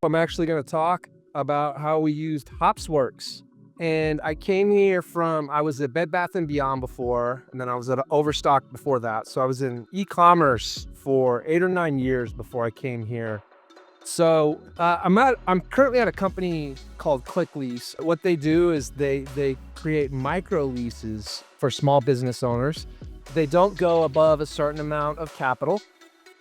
I'm actually going to talk about how we used Hopsworks. And I came here from, I was at Bed Bath and Beyond before, and then I was at Overstock before that. So I was in e-commerce for 8 or 9 years before I came here. So I'm currently at a company called Clicklease. What they do is they create micro leases for small business owners. They don't go above a certain amount of capital.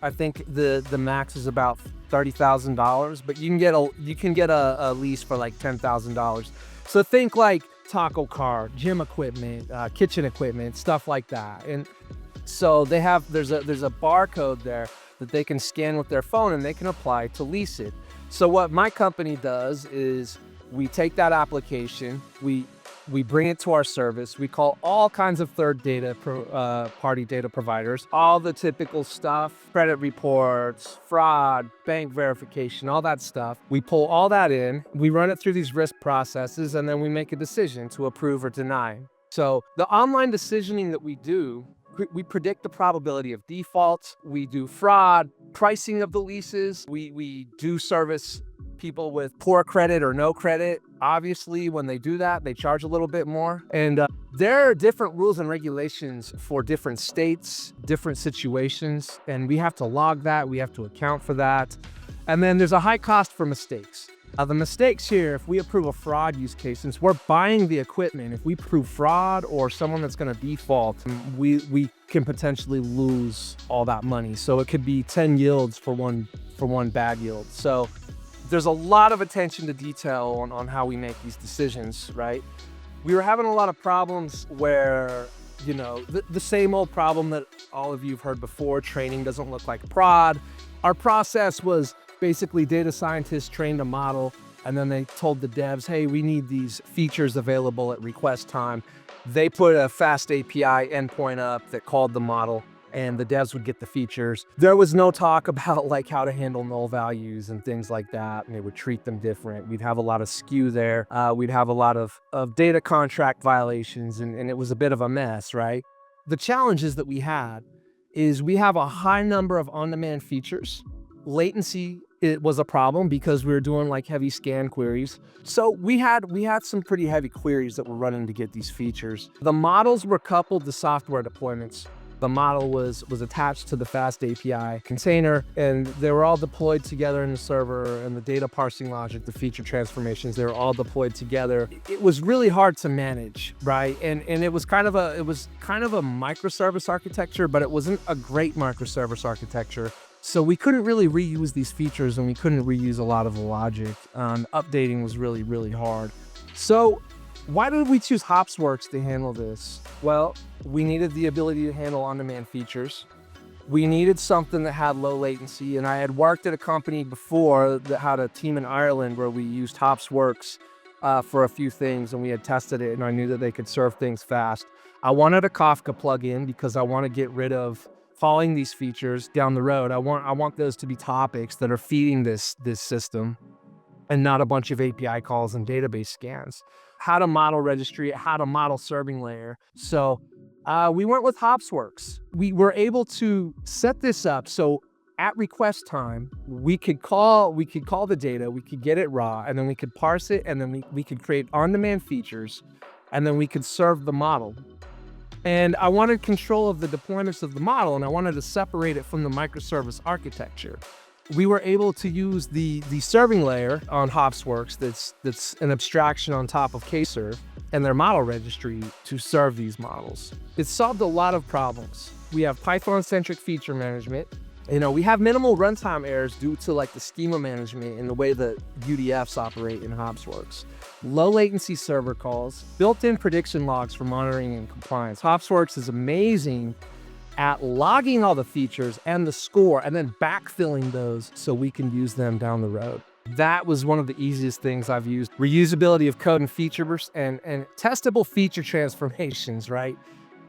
I think the max is about $30,000, but you can get a lease for like $10,000. So think like taco car, gym equipment, kitchen equipment, stuff like that. And so there's a barcode there that they can scan with their phone and they can apply to lease it. So what my company does is we take that application, we bring it to our service. We call all kinds of party data providers, all the typical stuff, credit reports, fraud, bank verification, all that stuff. We pull all that in, we run it through these risk processes, and then we make a decision to approve or deny. So the online decisioning that we do, we predict the probability of default, we do fraud, pricing of the leases, we do service people with poor credit or no credit. Obviously, when they do that, they charge a little bit more. And there are different rules and regulations for different states, different situations, and we have to log that, we have to account for that. And then there's a high cost for mistakes. The mistakes here, if we approve a fraud use case, since we're buying the equipment, if we prove fraud or someone that's going to default, we can potentially lose all that money. So it could be 10 yields for one bad yield. So there's a lot of attention to detail on how we make these decisions, right? We were having a lot of problems where, the same old problem that all of you have heard before, training doesn't look like prod. Our process was basically data scientists trained a model, and then they told the devs, hey, we need these features available at request time. They put a fast API endpoint up that called the model, and the devs would get the features. There was no talk about like how to handle null values and things like that, and they would treat them different. We'd have a lot of skew there. We'd have a lot of data contract violations, and it was a bit of a mess, right? The challenges that we had is we have a high number of on-demand features. Latency, it was a problem because we were doing like heavy scan queries. So we had some pretty heavy queries that were running to get these features. The models were coupled to software deployments. The model was attached to the fast API container, and they were all deployed together in the server, and the data parsing logic, the feature transformations, they were all deployed together. It was really hard to manage, right? And it was kind of a microservice architecture, but it wasn't a great microservice architecture. So we couldn't really reuse these features, and we couldn't reuse a lot of the logic. Updating was really, really hard. So why did we choose Hopsworks to handle this? Well, we needed the ability to handle on-demand features. We needed something that had low latency, and I had worked at a company before that had a team in Ireland where we used Hopsworks for a few things, and we had tested it, and I knew that they could serve things fast. I wanted a Kafka plugin because I want to get rid of calling these features down the road. I want those to be topics that are feeding this system, and not a bunch of API calls and database scans. How to model registry, how to model serving layer. So we went with Hopsworks. We were able to set this up so at request time, we could call the data, we could get it raw, and then we could parse it, and then we could create on-demand features, and then we could serve the model. And I wanted control of the deployments of the model, and I wanted to separate it from the microservice architecture. We were able to use the serving layer on Hopsworks that's an abstraction on top of Kserve and their model registry to serve these models. It solved a lot of problems. We have Python-centric feature management. We have minimal runtime errors due to like the schema management and the way that UDFs operate in Hopsworks. Low latency server calls, built-in prediction logs for monitoring and compliance. Hopsworks is amazing at logging all the features and the score and then backfilling those so we can use them down the road. That was one of the easiest things I've used. Reusability of code and features and testable feature transformations, right?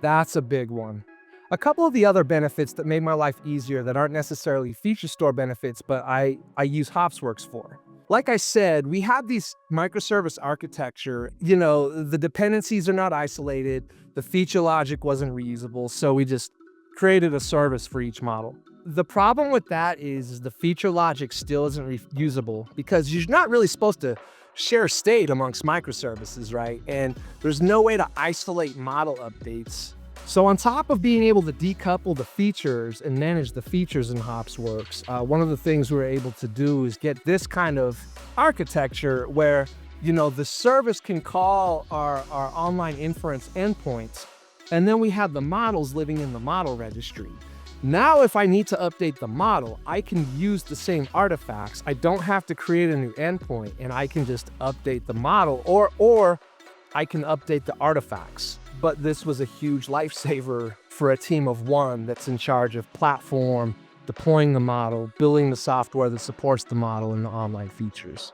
That's a big one. A couple of the other benefits that made my life easier that aren't necessarily feature store benefits, but I use Hopsworks for. Like I said, we have these microservice architecture. The dependencies are not isolated. The feature logic wasn't reusable, so we just created a service for each model. The problem with that is the feature logic still isn't usable because you're not really supposed to share state amongst microservices, right? And there's no way to isolate model updates. So on top of being able to decouple the features and manage the features in Hopsworks, one of the things we're able to do is get this kind of architecture where, the service can call our online inference endpoints, and then we have the models living in the model registry. Now, if I need to update the model, I can use the same artifacts. I don't have to create a new endpoint, and I can just update the model, or I can update the artifacts. But this was a huge lifesaver for a team of one that's in charge of platform, deploying the model, building the software that supports the model, and the online features.